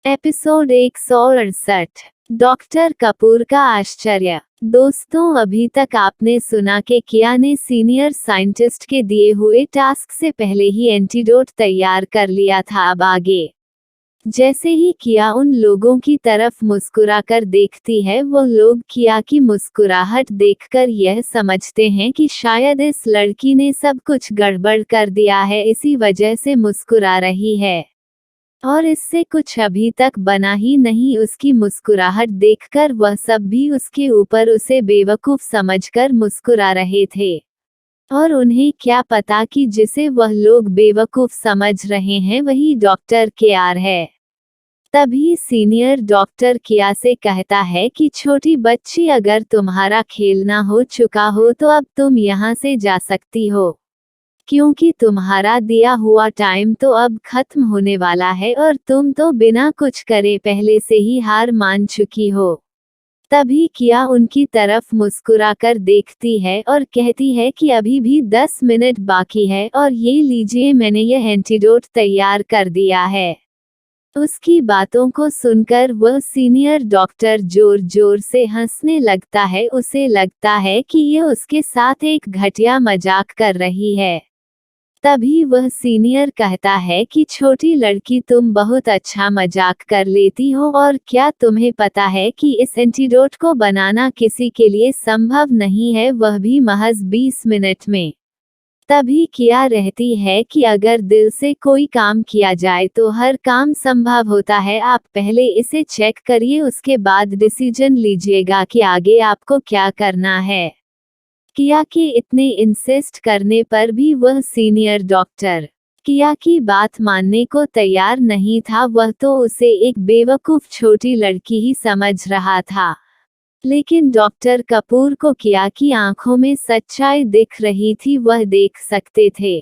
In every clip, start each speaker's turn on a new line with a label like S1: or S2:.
S1: Episode 168 doctor Kapoor का आश्चर्य। दोस्तों, अभी तक आपने सुना कि किया ने सीनियर साइंटिस्ट के दिए हुए टास्क से पहले ही एंटीडोट तैयार कर लिया था। अब आगे जैसे ही किया उन लोगों की तरफ मुस्कुराकर देखती है, वो लोग किया की मुस्कुराहट देखकर यह समझते हैं कि शायद इस लड़की ने सब कुछ गड़बड़ कर दिया है, इसी वजह से मुस्कुरा रही है। और इससे कुछ अभी तक बना ही नहीं। उसकी मुस्कुराहट देखकर वह सब भी उसके ऊपर उसे बेवकूफ समझकर मुस्कुरा रहे थे। और उन्हें क्या पता कि जिसे वह लोग बेवकूफ समझ रहे हैं वही डॉक्टर केआर है। तभी सीनियर डॉक्टर किया से कहता है कि छोटी बच्ची, अगर तुम्हारा खेलना हो चुका हो तो अब तुम यहाँ से जा सकती हो, क्योंकि तुम्हारा दिया हुआ टाइम तो अब खत्म होने वाला है और तुम तो बिना कुछ करे पहले से ही हार मान चुकी हो। तभी किया उनकी तरफ मुस्कुराकर देखती है और कहती है कि अभी भी 10 मिनट बाकी है और ये लीजिए, मैंने यह एंटीडोट तैयार कर दिया है। उसकी बातों को सुनकर वह सीनियर डॉक्टर जोर जोर से हंसने लगता है। उसे लगता है कि ये उसके साथ एक घटिया मजाक कर रही है। तभी वह सीनियर कहता है कि छोटी लड़की, तुम बहुत अच्छा मजाक कर लेती हो, और क्या तुम्हें पता है कि इस एंटीडोट को बनाना किसी के लिए संभव नहीं है, वह भी महज 20 मिनट में। तभी किया रहती है कि अगर दिल से कोई काम किया जाए तो हर काम संभव होता है। आप पहले इसे चेक करिए, उसके बाद डिसीजन लीजिएगा कि आगे आपको क्या करना है। किया के इतने इंसिस्ट करने पर भी वह सीनियर डॉक्टर किया की बात मानने को तैयार नहीं था। वह तो उसे एक बेवकूफ छोटी लड़की ही समझ रहा था। लेकिन डॉक्टर कपूर को किया की आंखों में सच्चाई दिख रही थी। वह देख सकते थे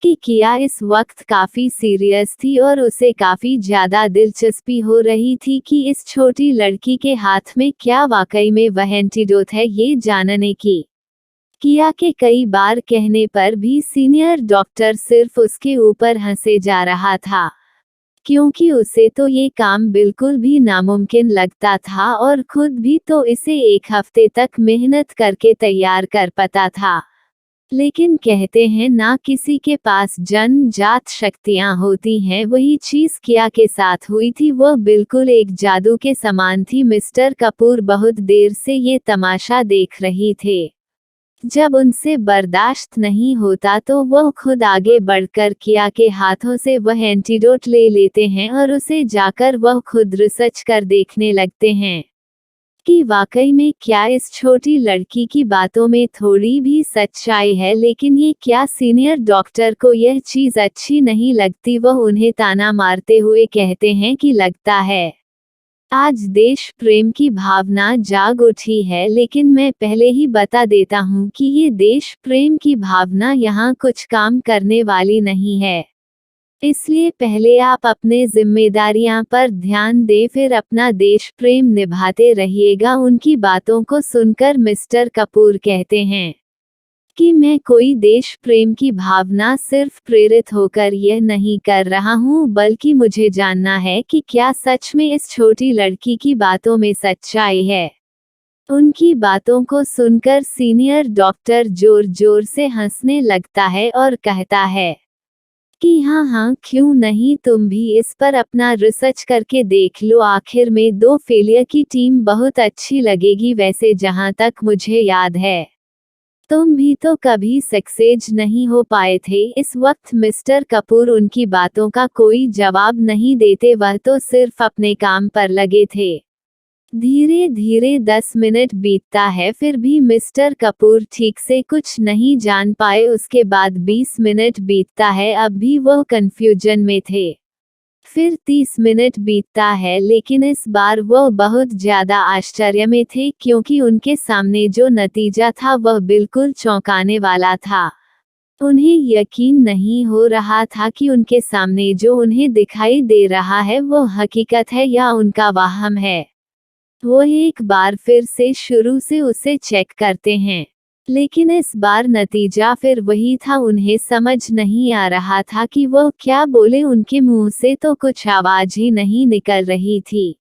S1: कि किया इस वक्त काफी सीरियस थी और उसे काफी ज्यादा दिलचस्पी हो रही थी कि इस छोटी लड़की के हाथ में क्या वाकई में वह एंटीडोट है, ये जानने की। किया के कई बार कहने पर भी सीनियर डॉक्टर सिर्फ उसके ऊपर हंसे जा रहा था, क्योंकि उसे तो ये काम बिल्कुल भी नामुमकिन लगता था और खुद भी तो इसे एक हफ्ते तक मेहनत करके तैयार कर पाता था। लेकिन कहते हैं ना, किसी के पास जन्म जात शक्तियां होती हैं, वही चीज किया के साथ हुई थी। वह बिल्कुल एक जादू के समान थी। मिस्टर कपूर बहुत देर से ये तमाशा देख रही थे। जब उनसे बर्दाश्त नहीं होता तो वह खुद आगे बढ़कर किया के हाथों से वह एंटीडोट ले लेते हैं और उसे जाकर वह खुद रिसर्च कर देखने लगते हैं कि वाकई में क्या इस छोटी लड़की की बातों में थोड़ी भी सच्चाई है। लेकिन ये क्या सीनियर डॉक्टर को यह चीज अच्छी नहीं लगती। वह उन्हें ताना मारते हुए कहते हैं कि लगता है आज देश प्रेम की भावना जाग उठी है, लेकिन मैं पहले ही बता देता हूँ कि ये देश प्रेम की भावना यहाँ कुछ काम करने वाली नहीं है। इसलिए पहले आप अपने जिम्मेदारियां पर ध्यान दें, फिर अपना देश प्रेम निभाते रहिएगा। उनकी बातों को सुनकर मिस्टर कपूर कहते हैं कि मैं कोई देश प्रेम की भावना सिर्फ प्रेरित होकर यह नहीं कर रहा हूँ, बल्कि मुझे जानना है कि क्या सच में इस छोटी लड़की की बातों में सच्चाई है। उनकी बातों को सुनकर सीनियर डॉक्टर जोर जोर से हंसने लगता है और कहता है कि हाँ हाँ, क्यों नहीं, तुम भी इस पर अपना रिसर्च करके देख लो। आखिर में 2 फेलियर की टीम बहुत अच्छी लगेगी। वैसे जहाँ तक मुझे याद है, तुम भी तो कभी सक्सेस नहीं हो पाए थे। इस वक्त मिस्टर कपूर उनकी बातों का कोई जवाब नहीं देते, वह तो सिर्फ अपने काम पर लगे थे। धीरे धीरे 10 मिनट बीतता है, फिर भी मिस्टर कपूर ठीक से कुछ नहीं जान पाए। उसके बाद 20 मिनट बीतता है, अब भी वह कंफ्यूजन में थे। फिर 30 मिनट बीतता है, लेकिन इस बार वह बहुत ज्यादा आश्चर्य में थे, क्योंकि उनके सामने जो नतीजा था वह बिल्कुल चौंकाने वाला था। उन्हें यकीन नहीं हो रहा था कि उनके सामने जो उन्हें दिखाई दे रहा है वो हकीकत है या उनका वहम है। वो एक बार फिर से शुरू से उसे चेक करते हैं। लेकिन इस बार नतीजा फिर वही था। उन्हें समझ नहीं आ रहा था कि वह क्या बोले। उनके मुंह से तो कुछ आवाज ही नहीं निकल रही थी।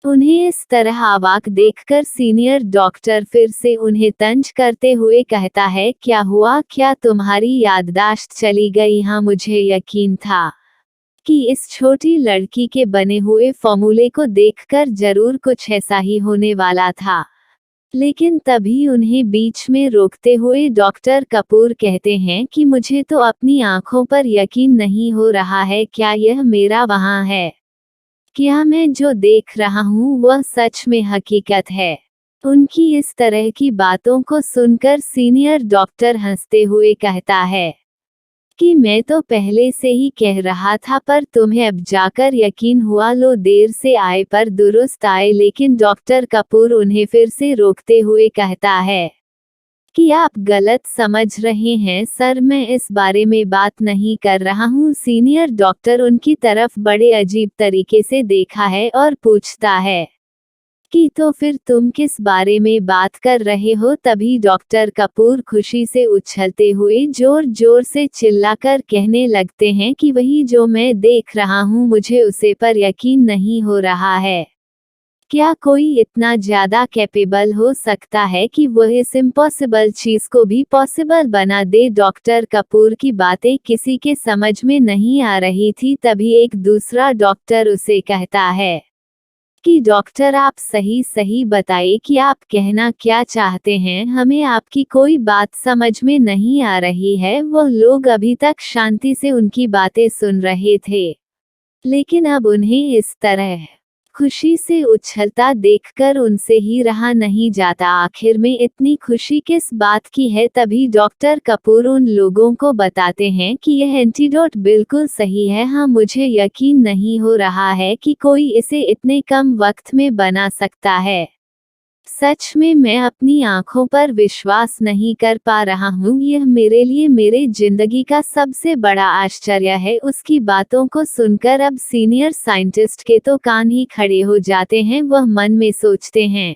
S1: उन्हें इस तरह अवाक देखकर सीनियर डॉक्टर फिर से उन्हें तंज करते हुए कहता है, क्या हुआ? क्या तुम्हारी याददाश्त चली गई? हाँ, मुझे यकीन था कि इस छोटी लड़की के बने हुए फॉर्मूले को देखकर जरूर कुछ ऐसा ही होने वाला था। लेकिन तभी उन्हें बीच में रोकते हुए डॉक्टर कपूर कहते हैं कि मुझे तो अपनी आंखों पर यकीन नहीं हो रहा है। क्या यह मेरा वहां है? क्या मैं जो देख रहा हूँ वह सच में हकीकत है? उनकी इस तरह की बातों को सुनकर सीनियर डॉक्टर हंसते हुए कहता है कि मैं तो पहले से ही कह रहा था, पर तुम्हें अब जाकर यकीन हुआ। लो, देर से आए पर दुरुस्त आए। लेकिन डॉक्टर कपूर उन्हें फिर से रोकते हुए कहता है कि आप गलत समझ रहे हैं सर, मैं इस बारे में बात नहीं कर रहा हूँ। सीनियर डॉक्टर उनकी तरफ बड़े अजीब तरीके से देखा है और पूछता है कि तो फिर तुम किस बारे में बात कर रहे हो? तभी डॉक्टर कपूर खुशी से उछलते हुए जोर जोर से चिल्लाकर कहने लगते हैं कि वही जो मैं देख रहा हूँ, मुझे उसे पर यकीन नहीं हो रहा है। क्या कोई इतना ज्यादा कैपेबल हो सकता है कि वह इस इम्पॉसिबल चीज को भी पॉसिबल बना दे? डॉक्टर कपूर की बातें किसी के समझ में नहीं आ रही थी। तभी एक दूसरा डॉक्टर उसे कहता है कि डॉक्टर, आप सही सही बताइए कि आप कहना क्या चाहते हैं? हमें आपकी कोई बात समझ में नहीं आ रही है। वह लोग अभी तक शांति से उनकी बातें सुन रहे थे, लेकिन अब उन्हें इस तरह खुशी से उछलता देखकर उनसे ही रहा नहीं जाता। आखिर में इतनी खुशी किस बात की है? तभी डॉक्टर कपूर उन लोगों को बताते हैं कि यह एंटीडोट बिल्कुल सही है। हाँ, मुझे यकीन नहीं हो रहा है कि कोई इसे इतने कम वक्त में बना सकता है। सच में मैं अपनी आंखों पर विश्वास नहीं कर पा रहा हूँ। यह मेरे लिए मेरे जिंदगी का सबसे बड़ा आश्चर्य है। उसकी बातों को सुनकर अब सीनियर साइंटिस्ट के तो कान ही खड़े हो जाते हैं। वह मन में सोचते हैं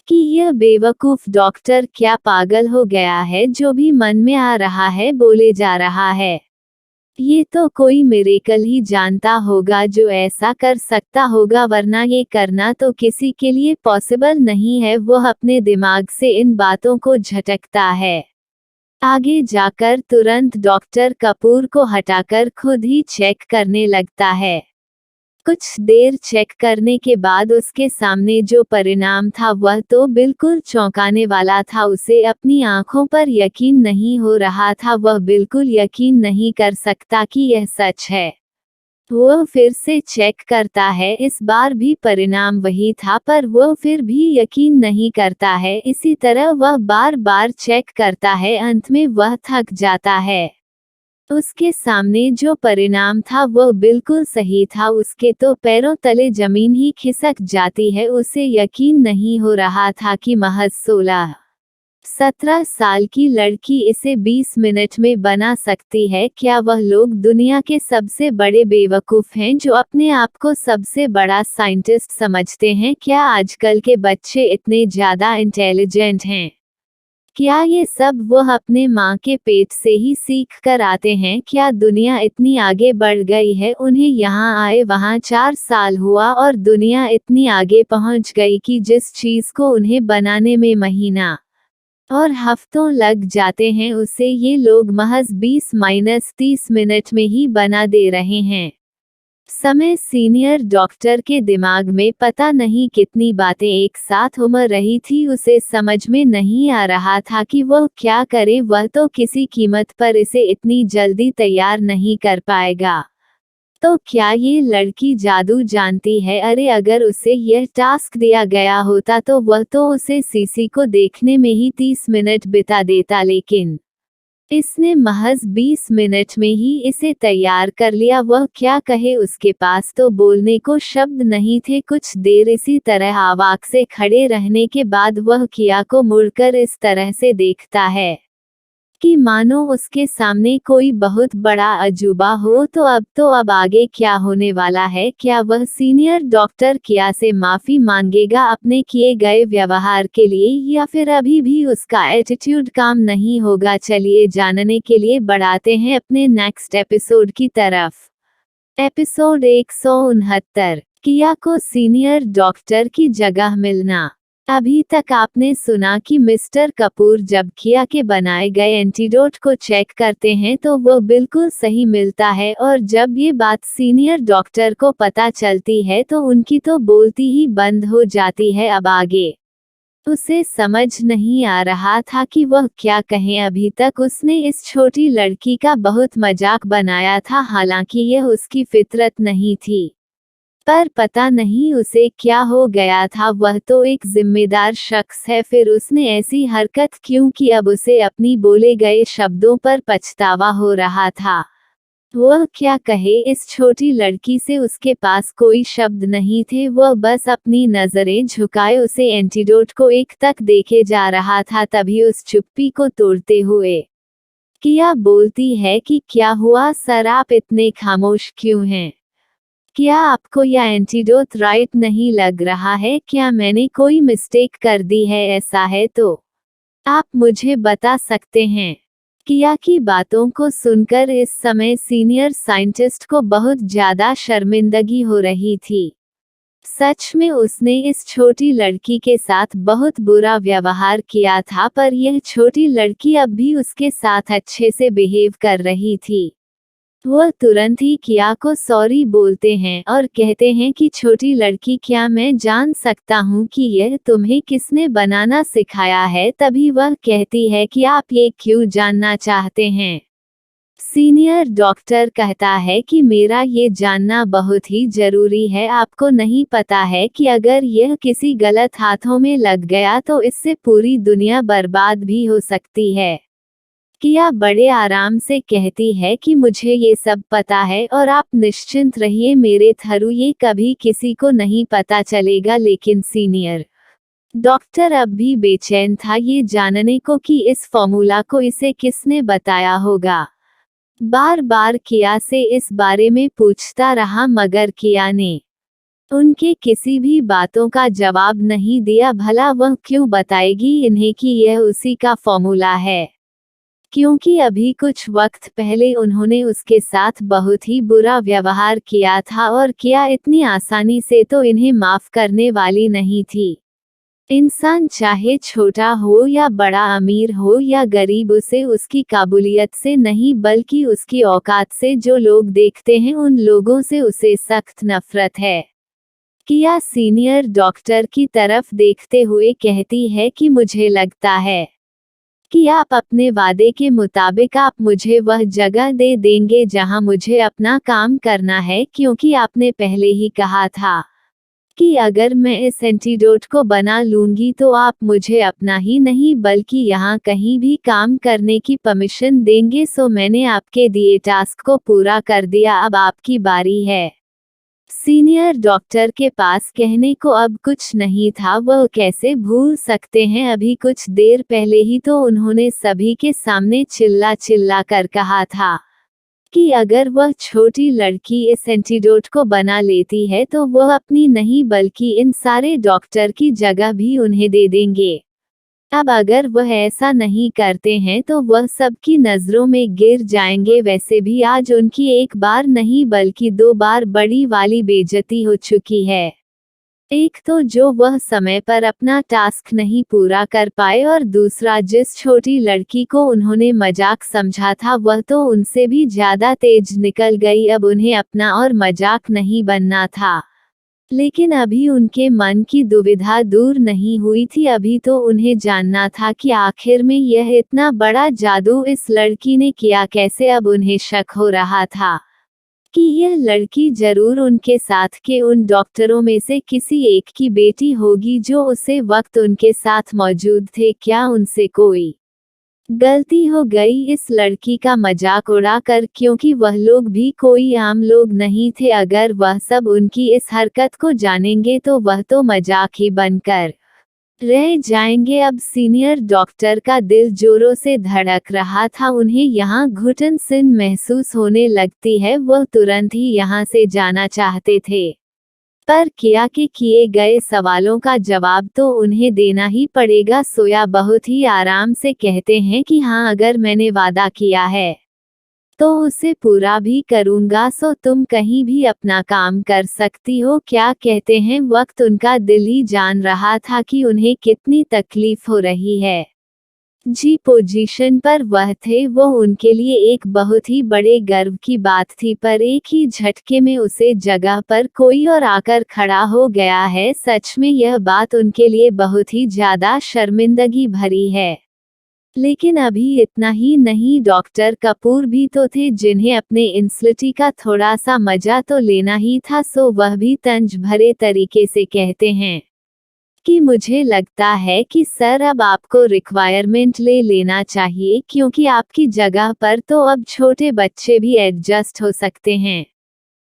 S1: कि यह बेवकूफ डॉक्टर क्या पागल हो गया है? जो भी मन में आ रहा है बोले जा रहा है। ये तो कोई मिरेकल ही जानता होगा जो ऐसा कर सकता होगा, वरना ये करना तो किसी के लिए पॉसिबल नहीं है। वह अपने दिमाग से इन बातों को झटकता है। आगे जाकर तुरंत डॉक्टर कपूर को हटाकर खुद ही चेक करने लगता है। कुछ देर चेक करने के बाद उसके सामने जो परिणाम था वह तो बिल्कुल चौंकाने वाला था। उसे अपनी आंखों पर यकीन नहीं हो रहा था। वह बिल्कुल यकीन नहीं कर सकता कि यह सच है। वह फिर से चेक करता है। इस बार भी परिणाम वही था, पर वह फिर भी यकीन नहीं करता है। इसी तरह वह बार बार चेक करता है। अंत में वह थक जाता है। उसके सामने जो परिणाम था वह बिल्कुल सही था। उसके तो पैरों तले जमीन ही खिसक जाती है। उसे यकीन नहीं हो रहा था कि महज 16-17 साल की लड़की इसे 20 मिनट में बना सकती है। क्या वह लोग दुनिया के सबसे बड़े बेवकूफ हैं जो अपने आप को सबसे बड़ा साइंटिस्ट समझते हैं? क्या आजकल के बच्चे इतने ज्यादा इंटेलिजेंट हैं? क्या ये सब वह अपने माँ के पेट से ही सीख कर आते हैं? क्या दुनिया इतनी आगे बढ़ गई है? उन्हें यहाँ आए वहाँ 4 साल हुआ और दुनिया इतनी आगे पहुँच गई कि जिस चीज़ को उन्हें बनाने में महीना और हफ्तों लग जाते हैं, उसे ये लोग महज 20-30 मिनट में ही बना दे रहे हैं। समय सीनियर डॉक्टर के दिमाग में पता नहीं कितनी बातें एक साथ उमड़ रही थी। उसे समझ में नहीं आ रहा था कि वह क्या करे। वह तो किसी कीमत पर इसे इतनी जल्दी तैयार नहीं कर पाएगा। तो क्या ये लड़की जादू जानती है? अरे, अगर उसे यह टास्क दिया गया होता तो वह तो उसे सीसी को देखने में ही 30 मिनट बिता देता, लेकिन इसने महज 20 मिनट में ही इसे तैयार कर लिया। वह क्या कहे? उसके पास तो बोलने को शब्द नहीं थे। कुछ देर इसी तरह अवाक से खड़े रहने के बाद वह किया को मुड़कर इस तरह से देखता है कि मानो उसके सामने कोई बहुत बड़ा अजूबा हो। तो अब आगे क्या होने वाला है? क्या वह सीनियर डॉक्टर किया से माफी मांगेगा अपने किए गए व्यवहार के लिए, या फिर अभी भी उसका एटीट्यूड काम नहीं होगा? चलिए जानने के लिए बढ़ाते हैं अपने नेक्स्ट एपिसोड की तरफ। एपिसोड 169, किया को सीनियर डॉक्टर की जगह मिलना। अभी तक आपने सुना कि मिस्टर कपूर जब किया के बनाए गए एंटीडोट को चेक करते हैं तो वो बिल्कुल सही मिलता है, और जब ये बात सीनियर डॉक्टर को पता चलती है तो उनकी तो बोलती ही बंद हो जाती है। अब आगे उसे समझ नहीं आ रहा था कि वह क्या कहे। अभी तक उसने इस छोटी लड़की का बहुत मजाक बनाया था, हालांकि यह उसकी फितरत नहीं थी। पर पता नहीं उसे क्या हो गया था, वह तो एक जिम्मेदार शख्स है, फिर उसने ऐसी हरकत क्यों की? अब उसे अपनी बोले गए शब्दों पर पछतावा हो रहा था। वह क्या कहे इस छोटी लड़की से? उसके पास कोई शब्द नहीं थे, वह बस अपनी नजरें झुकाए उसे एंटीडोट को एक तक देखे जा रहा था। तभी उस चुप्पी को तोड़ते हुए किया बोलती है कि क्या हुआ सर, आप इतने खामोश क्यों हैं? क्या आपको यह एंटीडोट राइट नहीं लग रहा है? क्या मैंने कोई मिस्टेक कर दी है? ऐसा है तो आप मुझे बता सकते हैं। किया की बातों को सुनकर इस समय सीनियर साइंटिस्ट को बहुत ज्यादा शर्मिंदगी हो रही थी। सच में उसने इस छोटी लड़की के साथ बहुत बुरा व्यवहार किया था, पर यह छोटी लड़की अब भी उसके साथ अच्छे से बिहेव कर रही थी। वह तुरंत ही किया को सॉरी बोलते हैं और कहते हैं कि छोटी लड़की, क्या मैं जान सकता हूँ कि यह तुम्हें किसने बनाना सिखाया है? तभी वह कहती है कि आप ये क्यों जानना चाहते हैं? सीनियर डॉक्टर कहता है कि मेरा ये जानना बहुत ही जरूरी है। आपको नहीं पता है कि अगर यह किसी गलत हाथों में लग गया तो इससे पूरी दुनिया बर्बाद भी हो सकती है। किया बड़े आराम से कहती है कि मुझे ये सब पता है और आप निश्चिंत रहिए मेरे थरू, ये कभी किसी को नहीं पता चलेगा। लेकिन सीनियर डॉक्टर अब भी बेचैन था ये जानने को कि इस फॉर्मूला को इसे किसने बताया होगा। बार बार किया से इस बारे में पूछता रहा, मगर किया ने उनके किसी भी बातों का जवाब नहीं दिया। भला वह क्यों बताएगी इन्हें कि यह उसी का फॉर्मूला है? क्योंकि अभी कुछ वक्त पहले उन्होंने उसके साथ बहुत ही बुरा व्यवहार किया था, और किया इतनी आसानी से तो इन्हें माफ करने वाली नहीं थी। इंसान चाहे छोटा हो या बड़ा, अमीर हो या गरीब, उसे उसकी काबुलियत से नहीं बल्कि उसकी औकात से जो लोग देखते हैं उन लोगों से उसे सख्त नफरत है। किया सीनियर डॉक्टर की तरफ देखते हुए कहती है कि मुझे लगता है कि आप अपने वादे के मुताबिक आप मुझे वह जगह दे देंगे जहां मुझे अपना काम करना है, क्योंकि आपने पहले ही कहा था कि अगर मैं इस एंटीडोट को बना लूंगी तो आप मुझे अपना ही नहीं बल्कि यहाँ कहीं भी काम करने की परमिशन देंगे। सो मैंने आपके दिए टास्क को पूरा कर दिया, अब आपकी बारी है। सीनियर डॉक्टर के पास कहने को अब कुछ नहीं था, वह कैसे भूल सकते हैं? अभी कुछ देर पहले ही तो उन्होंने सभी के सामने चिल्ला चिल्ला कर कहा था कि अगर वह छोटी लड़की इस एंटीडोट को बना लेती है तो वह अपनी नहीं बल्कि इन सारे डॉक्टर की जगह भी उन्हें दे देंगे। अब अगर वह ऐसा नहीं करते हैं तो वह सबकी नजरों में गिर जाएंगे। वैसे भी आज उनकी एक बार नहीं बल्कि 2 बार बड़ी वाली बेइज्जती हो चुकी है। एक तो जो वह समय पर अपना टास्क नहीं पूरा कर पाए, और दूसरा जिस छोटी लड़की को उन्होंने मजाक समझा था वह तो उनसे भी ज्यादा तेज निकल गई। अब उन्हें अपना और मजाक नहीं बनना था, लेकिन अभी उनके मन की दुविधा दूर नहीं हुई थी। अभी तो उन्हें जानना था कि आखिर में यह इतना बड़ा जादू इस लड़की ने किया कैसे। अब उन्हें शक हो रहा था कि यह लड़की जरूर उनके साथ के उन डॉक्टरों में से किसी एक की बेटी होगी जो उसे वक्त उनके साथ मौजूद थे। क्या उनसे कोई गलती हो गई इस लड़की का मजाक उड़ाकर? क्योंकि वह लोग भी कोई आम लोग नहीं थे। अगर वह सब उनकी इस हरकत को जानेंगे तो वह तो मजाक ही बनकर रह जाएंगे। अब सीनियर डॉक्टर का दिल जोरों से धड़क रहा था। उन्हें यहाँ घुटन सिन महसूस होने लगती है। वह तुरंत ही यहाँ से जाना चाहते थे, पर किया के किए गए सवालों का जवाब तो उन्हें देना ही पड़ेगा। सोया बहुत ही आराम से कहते हैं कि हाँ, अगर मैंने वादा किया है तो उसे पूरा भी करूंगा। सो तुम कहीं भी अपना काम कर सकती हो। क्या कहते हैं वक्त उनका दिल ही जान रहा था कि उन्हें कितनी तकलीफ हो रही है। जी पोजीशन पर वह थे, वो उनके लिए एक बहुत ही बड़े गर्व की बात थी, पर एक ही झटके में उसे जगह पर कोई और आकर खड़ा हो गया है। सच में यह बात उनके लिए बहुत ही ज्यादा शर्मिंदगी भरी है। लेकिन अभी इतना ही नहीं, डॉक्टर कपूर भी तो थे जिन्हें अपने इंसल्टी का थोड़ा सा मजा तो लेना ही था। सो वह भी तंज भरे तरीके से कहते हैं कि मुझे लगता है कि सर, अब आपको रिक्वायरमेंट ले लेना चाहिए, क्योंकि आपकी जगह पर तो अब छोटे बच्चे भी एडजस्ट हो सकते हैं।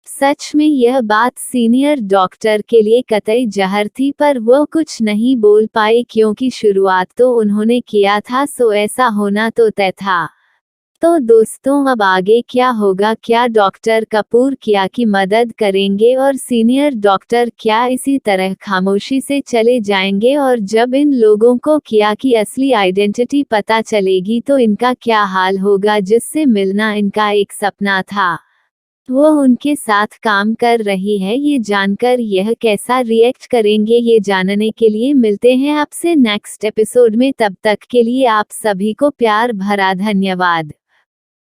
S1: सच में यह बात सीनियर डॉक्टर के लिए कतई जहर थी, पर वो कुछ नहीं बोल पाए क्योंकि शुरुआत तो उन्होंने किया था। सो ऐसा होना तो तय था। तो दोस्तों, अब आगे क्या होगा? क्या डॉक्टर कपूर किया की मदद करेंगे और सीनियर डॉक्टर क्या इसी तरह खामोशी से चले जाएंगे? और जब इन लोगों को किया की असली आइडेंटिटी पता चलेगी तो इनका क्या हाल होगा, जिससे मिलना इनका एक सपना था, वो उनके साथ काम कर रही है। ये जानकर यह कैसा रिएक्ट करेंगे, ये जानने के लिए मिलते हैं आपसे नेक्स्ट एपिसोड में। तब तक के लिए आप सभी को प्यार भरा धन्यवाद।